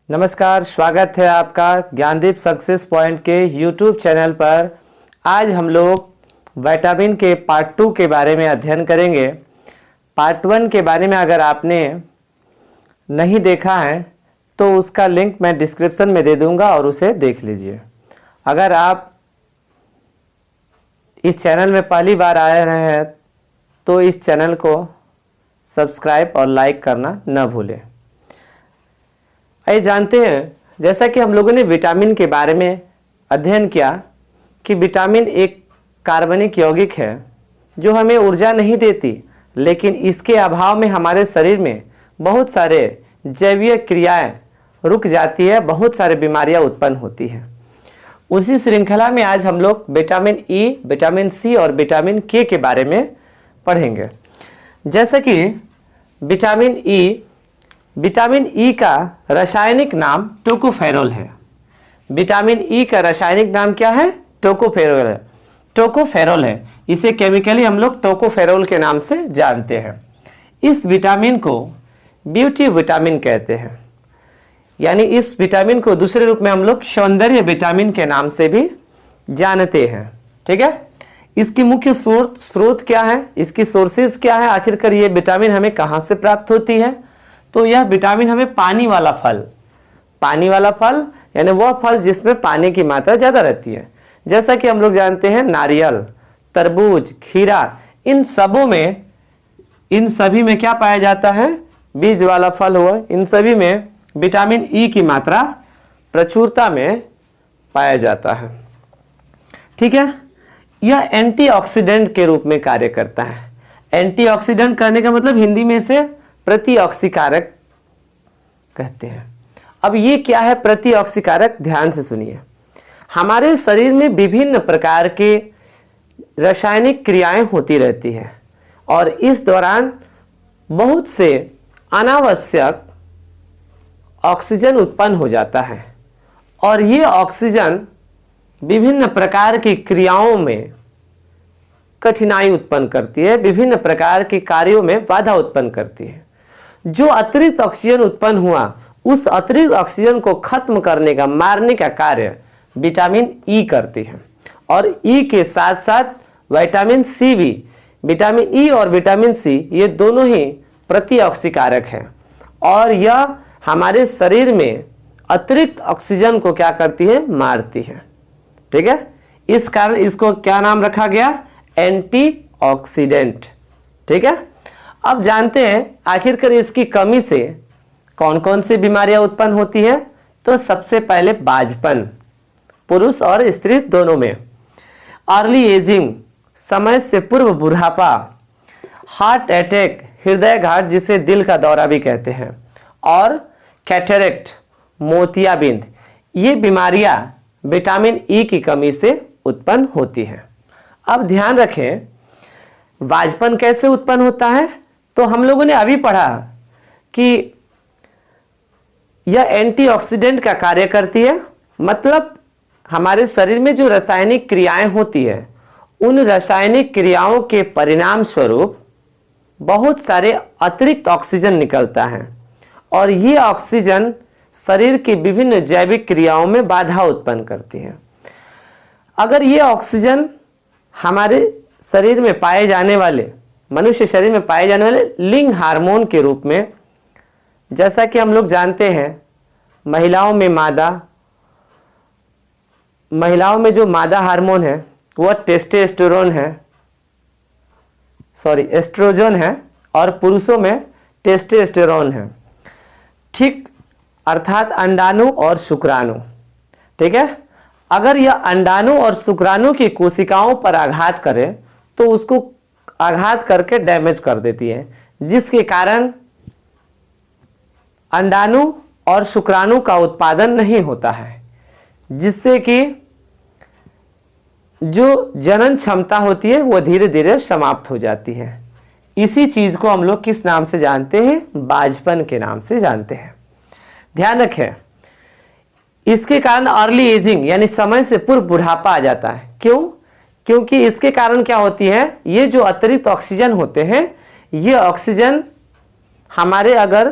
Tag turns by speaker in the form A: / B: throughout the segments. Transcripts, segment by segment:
A: नमस्कार, स्वागत है आपका ज्ञानदीप सक्सेस पॉइंट के यूट्यूब चैनल पर। आज हम लोग विटामिन के पार्ट 2 के बारे में अध्ययन करेंगे। पार्ट 1 के बारे में अगर आपने नहीं देखा है तो उसका लिंक मैं डिस्क्रिप्शन में दे दूंगा और उसे देख लीजिए। अगर आप इस चैनल में पहली बार आए रहे हैं तो इस चैनल को सब्सक्राइब और लाइक करना न भूलें। आइए जानते हैं, जैसा कि हम लोगों ने विटामिन के बारे में अध्ययन किया कि विटामिन एक कार्बनिक यौगिक है जो हमें ऊर्जा नहीं देती, लेकिन इसके अभाव में हमारे शरीर में बहुत सारे जैवीय क्रियाएं रुक जाती है, बहुत सारे बीमारियां उत्पन्न होती हैं। उसी श्रृंखला में आज हम लोग विटामिन ई, विटामिन सी और विटामिन के बारे में पढ़ेंगे। जैसे कि विटामिन ई का रासायनिक नाम टोकोफेरोल है। विटामिन ई का रासायनिक नाम क्या है? टोकोफेरोल है। इसे केमिकली हम लोग टोकोफेरोल के नाम से जानते हैं। इस विटामिन को ब्यूटी विटामिन कहते हैं, यानी इस विटामिन को दूसरे रूप में हम लोग सौंदर्य विटामिन के नाम से भी जानते हैं। ठीक है, इसकी मुख्य स्रोत क्या है, इसकी सोर्सेज क्या है, आखिरकार ये विटामिन हमें कहाँ से प्राप्त होती है? तो यह विटामिन हमें पानी वाला फल यानी वह फल जिसमें पानी की मात्रा ज़्यादा रहती है, जैसा कि हम लोग जानते हैं नारियल, तरबूज, खीरा, इन सभी में क्या पाया जाता है? बीज वाला फल हुआ, इन सभी में विटामिन ई की मात्रा प्रचुरता में पाया जाता है। ठीक है, यह एंटीऑक्सीडेंट के रूप में कार्य करता है। एंटीऑक्सीडेंट करने का मतलब हिंदी में से प्रतिऑक्सीकारक कहते हैं। अब ये क्या है प्रतिऑक्सीकारक? ध्यान से सुनिए। हमारे शरीर में विभिन्न प्रकार के रासायनिक क्रियाएं होती रहती हैं और इस दौरान बहुत से अनावश्यक ऑक्सीजन उत्पन्न हो जाता है और ये ऑक्सीजन विभिन्न प्रकार की क्रियाओं में कठिनाई उत्पन्न करती है, विभिन्न प्रकार के कार्यों में बाधा उत्पन्न करती है। जो अतिरिक्त ऑक्सीजन उत्पन्न हुआ, उस अतिरिक्त ऑक्सीजन को खत्म करने का, मारने का कार्य विटामिन ई करती है। और ई के साथ साथ विटामिन सी भी, विटामिन ई और विटामिन सी ये दोनों ही प्रतिऑक्सीकारक हैं और यह हमारे शरीर में अतिरिक्त ऑक्सीजन को क्या करती है? मारती है। ठीक है, इस कारण इसको क्या नाम रखा गया? एंटीऑक्सीडेंट। ठीक है, अब जानते हैं आखिरकार इसकी कमी से कौन कौन सी बीमारियां उत्पन्न होती हैं। तो सबसे पहले बाझपन, पुरुष और स्त्री दोनों में, अर्ली एजिंग, समय से पूर्व बुढ़ापा, हार्ट अटैक, हृदयघात जिसे दिल का दौरा भी कहते हैं, और कैटरेक्ट, मोतियाबिंद, ये बीमारियां विटामिन ई की कमी से उत्पन्न होती हैं। अब ध्यान रखें, बाझपन कैसे उत्पन्न होता है? तो हम लोगों ने अभी पढ़ा कि यह एंटीऑक्सीडेंट का कार्य करती है, मतलब हमारे शरीर में जो रासायनिक क्रियाएं होती है, उन रासायनिक क्रियाओं के परिणाम स्वरूप बहुत सारे अतिरिक्त ऑक्सीजन निकलता है और ये ऑक्सीजन शरीर की विभिन्न जैविक क्रियाओं में बाधा उत्पन्न करती है। अगर ये ऑक्सीजन हमारे शरीर में पाए जाने वाले, मनुष्य शरीर में पाए जाने वाले लिंग हार्मोन के रूप में, जैसा कि हम लोग जानते हैं महिलाओं में जो मादा हार्मोन है वह एस्ट्रोजन है और पुरुषों में टेस्टोस्टेरोन है। ठीक, अर्थात अंडाणु और शुक्राणु। ठीक है, अगर यह अंडाणु और शुक्राणु की कोशिकाओं पर आघात करे तो उसको आघात करके डैमेज कर देती है, जिसके कारण अंडाणु और शुक्राणु का उत्पादन नहीं होता है, जिससे कि जो जनन क्षमता होती है वो धीरे धीरे समाप्त हो जाती है। इसी चीज को हम लोग किस नाम से जानते हैं? बाझपन के नाम से जानते हैं। ध्यान रखें, इसके कारण अर्ली एजिंग यानी समय से पूर्व बुढ़ापा आ जाता है। क्यों? क्योंकि इसके कारण क्या होती है, ये जो अतिरिक्त ऑक्सीजन होते हैं, ये ऑक्सीजन हमारे अगर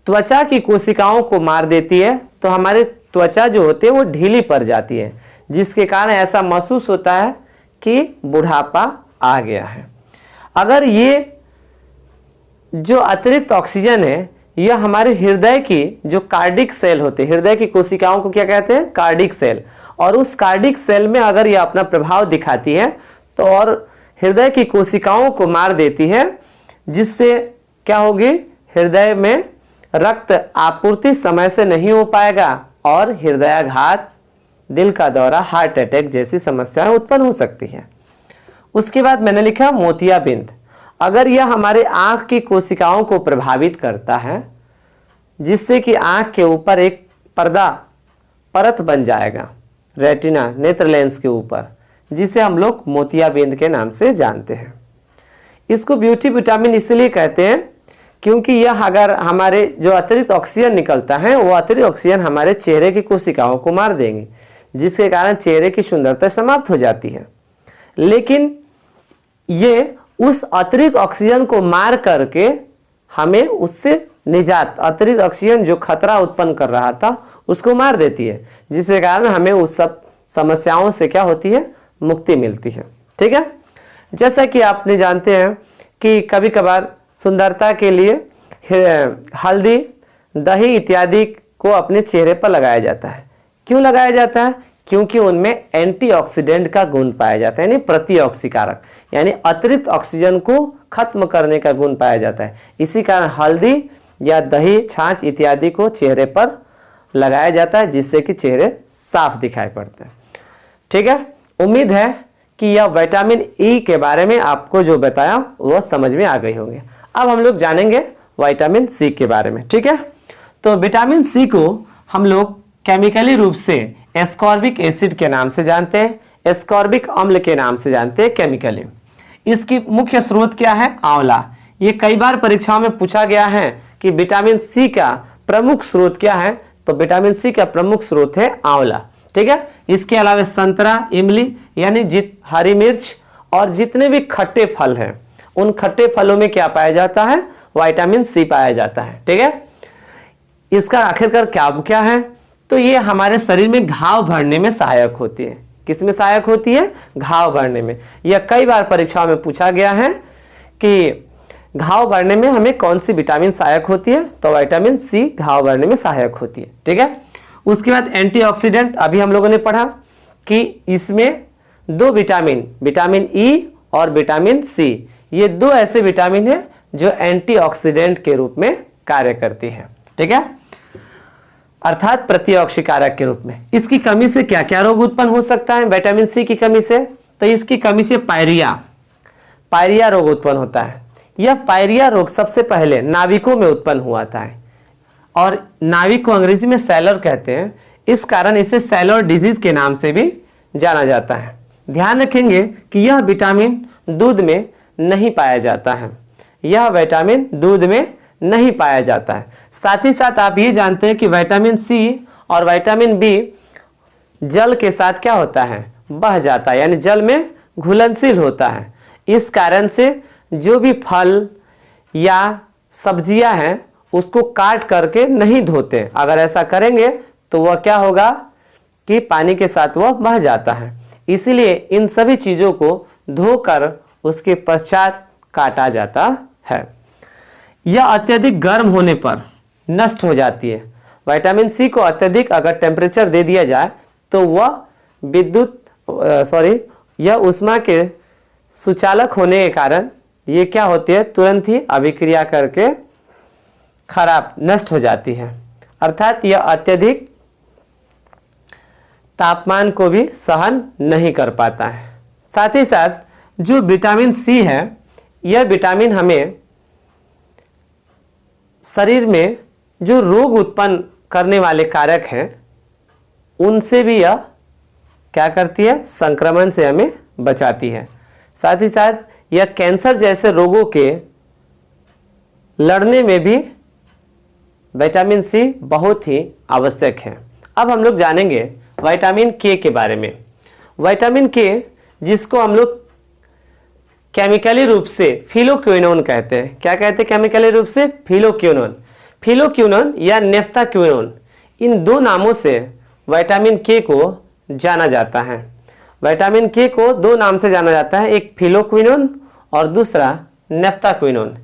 A: त्वचा की कोशिकाओं को मार देती है तो हमारे त्वचा जो होती है वो ढीली पड़ जाती है, जिसके कारण ऐसा महसूस होता है कि बुढ़ापा आ गया है। अगर ये जो अतिरिक्त ऑक्सीजन है यह हमारे हृदय की जो कार्डिक सेल होते हैं, हृदय की कोशिकाओं को क्या कहते हैं, कार्डिक सेल, और उस कार्डिक सेल में अगर यह अपना प्रभाव दिखाती है तो और हृदय की कोशिकाओं को मार देती है, जिससे क्या होगी, हृदय में रक्त आपूर्ति समय से नहीं हो पाएगा और हृदयाघात, दिल का दौरा, हार्ट अटैक जैसी समस्याएं उत्पन्न हो सकती हैं। उसके बाद मैंने लिखा मोतियाबिंद। अगर यह हमारे आंख की कोशिकाओं को प्रभावित करता है, जिससे कि आंख के ऊपर एक परत बन जाएगा, रेटिना, नेत्र लेंस के ऊपर, जिसे हम लोग मोतियाबिंद के नाम से जानते हैं। इसको ब्यूटी विटामिन इसलिए कहते हैं क्योंकि यह अगर हमारे जो अतिरिक्त ऑक्सीजन निकलता है वो अतिरिक्त ऑक्सीजन हमारे चेहरे की कोशिकाओं को मार देंगे, जिसके कारण चेहरे की सुंदरता समाप्त हो जाती है। लेकिन ये उस अतिरिक्त ऑक्सीजन को मार करके हमें उससे निजात, अतिरिक्त ऑक्सीजन जो खतरा उत्पन्न कर रहा था उसको मार देती है, जिसके कारण हमें उस सब समस्याओं से क्या होती है, मुक्ति मिलती है। ठीक है, जैसा कि आपने जानते हैं कि कभी कभार सुंदरता के लिए हल्दी, दही इत्यादि को अपने चेहरे पर लगाया जाता है। क्यों लगाया जाता है? क्योंकि उनमें एंटीऑक्सीडेंट का गुण पाया जाता है, यानी प्रतिऑक्सीकारक, यानी अतिरिक्त ऑक्सीजन को खत्म करने का गुण पाया जाता है। इसी कारण हल्दी या दही, छाछ इत्यादि को चेहरे पर लगाया जाता है, जिससे कि चेहरे साफ दिखाई पड़ते हैं। ठीक है, उम्मीद है कि यह विटामिन ई के बारे में आपको जो बताया वह समझ में आ गई होंगे। अब हम लोग जानेंगे विटामिन सी के बारे में। ठीक है, तो विटामिन सी को हम लोग केमिकली रूप से एस्कॉर्बिक एसिड के नाम से जानते हैं, एस्कॉर्बिक अम्ल के नाम से जानते हैं केमिकली। इसकी मुख्य स्रोत क्या है? आंवला। ये कई बार परीक्षाओं में पूछा गया है कि विटामिन सी का प्रमुख स्रोत क्या है, तो विटामिन सी का प्रमुख स्रोत है आंवला। ठीक है, इसके अलावा संतरा, इमली यानी हरी मिर्च और जितने भी खट्टे फल हैं उन खट्टे फलों में क्या पाया जाता है? विटामिन सी पाया जाता है। ठीक है, इसका आखिरकार क्या है? तो ये हमारे शरीर में घाव भरने में सहायक होती है। किस में सहायक होती है? घाव भरने में। यह कई बार परीक्षाओं में पूछा गया है कि घाव भरने में हमें कौन सी विटामिन सहायक होती है, तो विटामिन सी घाव भरने में सहायक होती है। ठीक है, उसके बाद एंटीऑक्सीडेंट, अभी हम लोगों ने पढ़ा कि इसमें दो विटामिन ई और विटामिन सी, ये दो ऐसे विटामिन है जो एंटीऑक्सीडेंट के रूप में कार्य करती है। ठीक है, अर्थात प्रतिऑक्सीकारक के रूप में। इसकी कमी से क्या क्या रोग उत्पन्न हो सकता है? विटामिन सी की कमी से, तो इसकी कमी से पायरिया रोग उत्पन्न होता है। यह पायरिया रोग सबसे पहले नाविकों में उत्पन्न हुआ था और नाविक को अंग्रेजी में सैलर कहते हैं, इस कारण इसे सैलर डिजीज के नाम से भी जाना जाता है। ध्यान रखेंगे कि यह विटामिन दूध में नहीं पाया जाता है, यह विटामिन दूध में नहीं पाया जाता है। साथ ही साथ आप ये जानते हैं कि विटामिन सी और विटामिन बी जल के साथ क्या होता है? बह जाता है, यानी जल में घुलनशील होता है। इस कारण से जो भी फल या सब्जियां हैं उसको काट करके नहीं धोते, अगर ऐसा करेंगे तो वह क्या होगा कि पानी के साथ वह बह जाता है। इसीलिए इन सभी चीज़ों को धोकर उसके पश्चात काटा जाता है। यह अत्यधिक गर्म होने पर नष्ट हो जाती है। विटामिन सी को अत्यधिक अगर टेम्परेचर दे दिया जाए तो वह यह ऊष्मा के सुचालक होने के कारण ये क्या होती है? तुरंत ही अभिक्रिया करके खराब, नष्ट हो जाती है। अर्थात यह अत्यधिक तापमान को भी सहन नहीं कर पाता है। साथ ही साथ जो विटामिन सी है, यह विटामिन हमें शरीर में जो रोग उत्पन्न करने वाले कारक हैं उनसे भी यह क्या करती है? संक्रमण से हमें बचाती है। साथ ही साथ यह कैंसर जैसे रोगों के लड़ने में भी विटामिन सी बहुत ही आवश्यक है। अब हम लोग जानेंगे विटामिन के बारे में। विटामिन के, जिसको हम लोग केमिकली रूप से फिलोक्विनोन कहते हैं। क्या कहते हैं केमिकली रूप से? फिलोक्विनोन। फिलोक्विनोन या नेफ्थाक्विनोन, इन दो नामों से विटामिन के को जाना जाता है। विटामिन के को दो नाम से जाना जाता है, एक फिलोक्विनोन और दूसरा नेफ्थाक्विनोन।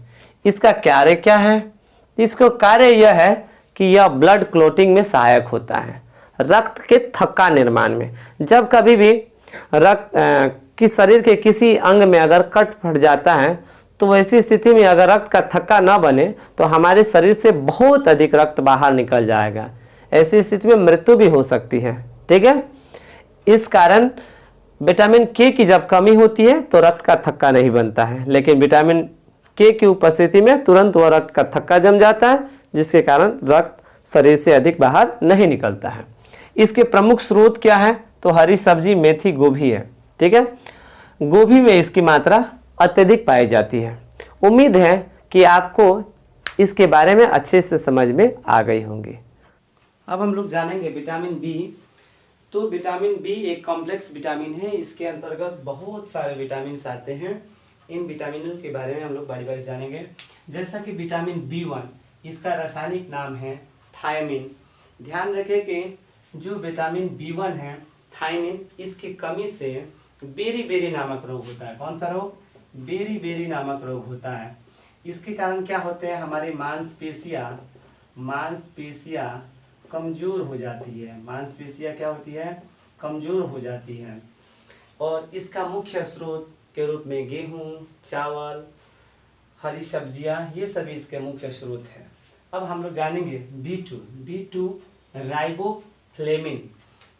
A: इसका कार्य क्या है? इसका कार्य यह है कि यह ब्लड क्लोटिंग में सहायक होता है, रक्त के थक्का निर्माण में। जब कभी भी रक्त कि शरीर के किसी अंग में अगर कट फट जाता है तो वैसी स्थिति में अगर रक्त का थक्का न बने तो हमारे शरीर से बहुत अधिक रक्त बाहर निकल जाएगा। ऐसी स्थिति में मृत्यु भी हो सकती है। ठीक है, इस कारण विटामिन के की जब कमी होती है तो रक्त का थक्का नहीं बनता है, लेकिन विटामिन के की उपस्थिति में तुरंत वह रक्त का थक्का जम जाता है, जिसके कारण रक्त शरीर से अधिक बाहर नहीं निकलता है। इसके प्रमुख स्रोत क्या है? तो हरी सब्जी, मेथी, गोभी है। ठीक है, गोभी में इसकी मात्रा अत्यधिक पाई जाती है। उम्मीद है कि आपको इसके बारे में अच्छे से समझ में आ गई होंगी। अब हम लोग जानेंगे विटामिन बी। तो विटामिन बी एक कॉम्प्लेक्स विटामिन है, इसके अंतर्गत बहुत सारे विटामिन आते हैं। इन विटामिनों के बारे में हम लोग बारी बारी जानेंगे। जैसा कि विटामिन बी1, इसका रासायनिक नाम है थायमिन। ध्यान रखें कि जो विटामिन बी1 है थायमिन, इसकी कमी से बेरी-बेरी नामक रोग होता है। कौन सा रोग? बेरी-बेरी नामक रोग होता है। इसके कारण क्या होते हैं? हमारी मांसपेशियां कमजोर हो जाती है। मांसपेशियां क्या होती है? कमजोर हो जाती है। और इसका मुख्य स्रोत के रूप में गेहूं, चावल, हरी सब्जियां, ये सभी इसके मुख्य स्रोत हैं। अब हम लोग जानेंगे बी2 राइबोफ्लेविन।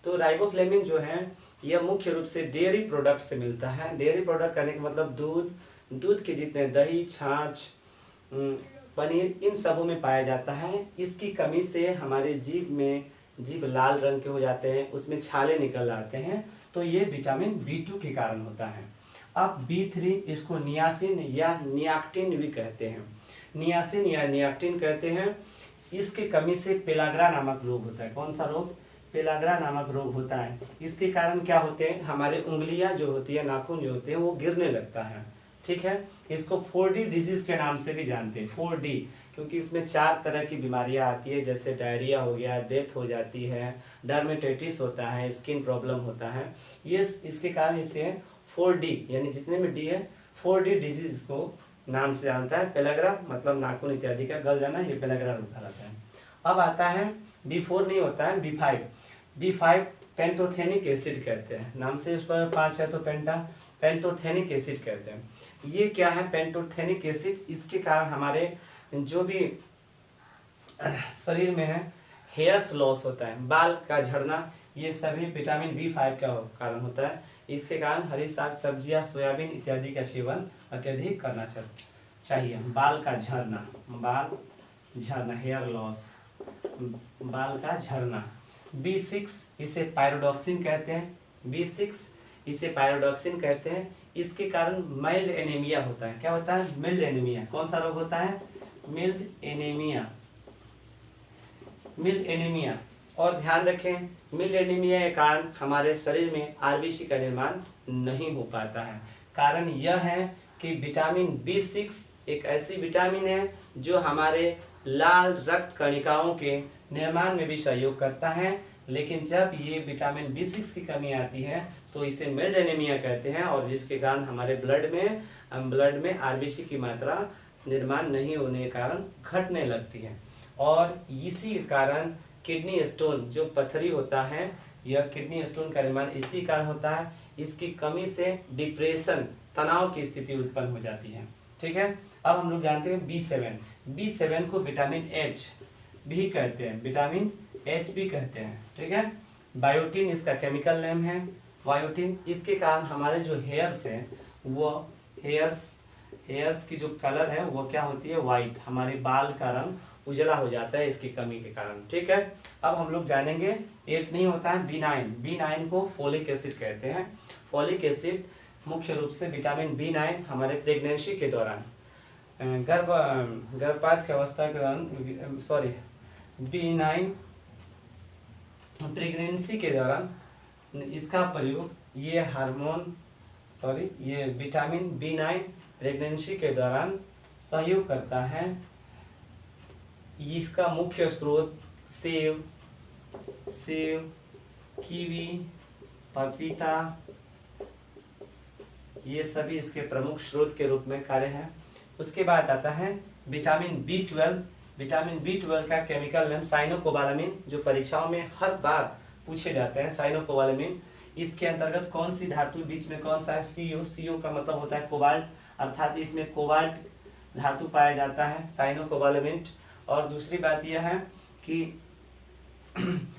A: तो राइबोफ्लेविन जो है यह मुख्य रूप से डेयरी प्रोडक्ट से मिलता है। डेयरी प्रोडक्ट करने का मतलब दूध के जितने दही, छाछ, पनीर, इन सबों में पाया जाता है। इसकी कमी से हमारे जीभ लाल रंग के हो जाते हैं, उसमें छाले निकल आते हैं। तो ये विटामिन बी2 के कारण होता है। अब बी3, इसको नियासिन या नियाक्टिन भी कहते हैं। नियासिन या नियाक्टिन कहते हैं। इसकी कमी से पेलाग्रा नामक रोग होता है। कौन सा रोग? पेलाग्रा नामक रोग होता है। इसके कारण क्या होते हैं? हमारे उंगलियां जो होती है, नाखून जो होते हैं, वो गिरने लगता है। ठीक है, इसको 4D डिजीज के नाम से भी जानते हैं। 4D क्योंकि इसमें 4 तरह की बीमारियां आती है, जैसे डायरिया हो गया, डेथ हो जाती है, डर्मेटाइटिस होता है, स्किन प्रॉब्लम होता है। ये इसके कारण इसे 4D यानी जितने में डी है 4D डिजीज को नाम से जानता है। पेलाग्रा मतलब नाखून इत्यादि का गल जाना, ये पेलाग्रा रोग कहलाता है। अब आता है B4 नहीं होता है, B5 पेंटोथेनिक एसिड कहते हैं। नाम से इस पर 5 है तो पेंटोथेनिक एसिड कहते हैं। ये क्या है? पेंटोथेनिक एसिड, इसके कारण हमारे जो भी शरीर में है हेयर्स लॉस होता है, बाल का झड़ना, ये सभी विटामिन B5 का कारण होता है। इसके कारण हरी साग सब्जियां, सोयाबीन इत्यादि का सेवन अत्यधिक करना चाहिए। बाल का झड़ना, हेयर लॉस, बाल का झड़ना। B6 इसे पायरोडॉक्सिन कहते हैं। B6 इसे पायरोडॉक्सिन कहते हैं। इसके कारण माइल्ड एनीमिया होता है। क्या होता है? Mild anaemia. कौन सा रोग होता है? Mild anaemia. और ध्यान रखें, मिल्ड एनीमिया के कारण हमारे शरीर में आरबीसी का निर्माण नहीं हो पाता है। कारण यह है कि विटामिन B6 एक ऐसी विटामिन है जो हमारे लाल रक्त कणिकाओं के निर्माण में भी सहयोग करता है। लेकिन जब ये विटामिन B6 की कमी आती है तो इसे मिल्ड एनीमिया कहते हैं, और जिसके कारण हमारे ब्लड में आरबीसी की मात्रा निर्माण नहीं होने के कारण घटने लगती है। और इसी कारण किडनी स्टोन जो पथरी होता है, यह किडनी स्टोन का निर्माण इसी कारण होता है। इसकी कमी से डिप्रेशन, तनाव की स्थिति उत्पन्न हो जाती है। ठीक है, अब हम लोग जानते हैं B7 को विटामिन H भी कहते हैं, विटामिन H भी कहते हैं। ठीक है, बायोटिन इसका केमिकल नेम है, बायोटिन। इसके कारण हमारे जो हेयर्स हैं वो हेयर्स की जो कलर है वो क्या होती है? वाइट। हमारे बाल का रंग उजला हो जाता है इसकी कमी के कारण। ठीक है, अब हम लोग जानेंगे 8 नहीं होता है B9 को फोलिक एसिड कहते हैं। फोलिक एसिड मुख्य रूप से विटामिन B9 हमारे प्रेगनेंसी के दौरान, गर्भपात की अवस्था के दौरान, B9 प्रेगनेंसी के दौरान इसका प्रयोग, ये विटामिन B9 प्रेगनेंसी के दौरान सहयोग करता है इसका मुख्य स्रोत सेब, कीवी, पपीता, ये सभी इसके प्रमुख स्रोत के रूप में कार्य है। उसके बाद आता है विटामिन B12। विटामिन B12 का केमिकल नेम साइनोकोबालामिन, जो परीक्षाओं में हर बार पूछे जाते हैं। साइनोकोबालामिन, इसके अंतर्गत कौन सी धातु बीच में कौन सा है? CO का मतलब होता है कोबाल्ट, अर्थात इसमें कोबाल्ट धातु पाया जाता है, साइनोकोबालामिन। और दूसरी बात यह है कि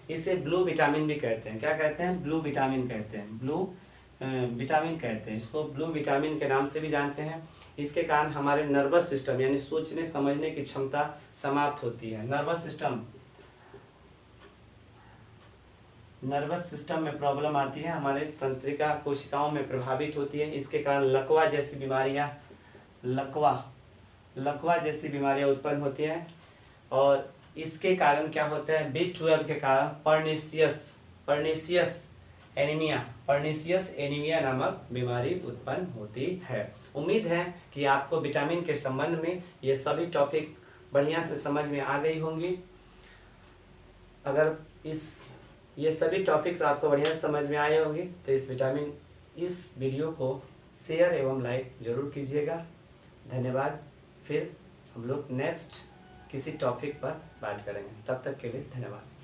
A: इसे ब्लू विटामिन भी कहते हैं। क्या कहते हैं? ब्लू विटामिन कहते हैं, ब्लू विटामिन कहते हैं इसको, ब्लू विटामिन के नाम से भी जानते हैं। इसके कारण हमारे नर्वस सिस्टम यानी सोचने समझने की क्षमता समाप्त होती है। नर्वस सिस्टम में प्रॉब्लम आती है, हमारे तंत्रिका कोशिकाओं में प्रभावित होती है। इसके कारण लकवा जैसी बीमारियां उत्पन्न होती हैं। और इसके कारण क्या होता है? B12 के कारण पर्नीशियस एनीमिया नामक बीमारी उत्पन्न होती है। उम्मीद है कि आपको विटामिन के संबंध में ये सभी टॉपिक बढ़िया से समझ में आ गई होंगी। अगर ये सभी टॉपिक्स आपको बढ़िया से समझ में आए होंगे तो इस वीडियो को शेयर एवं लाइक जरूर कीजिएगा। धन्यवाद। फिर हम लोग नेक्स्ट किसी टॉपिक पर बात करेंगे, तब तक के लिए धन्यवाद।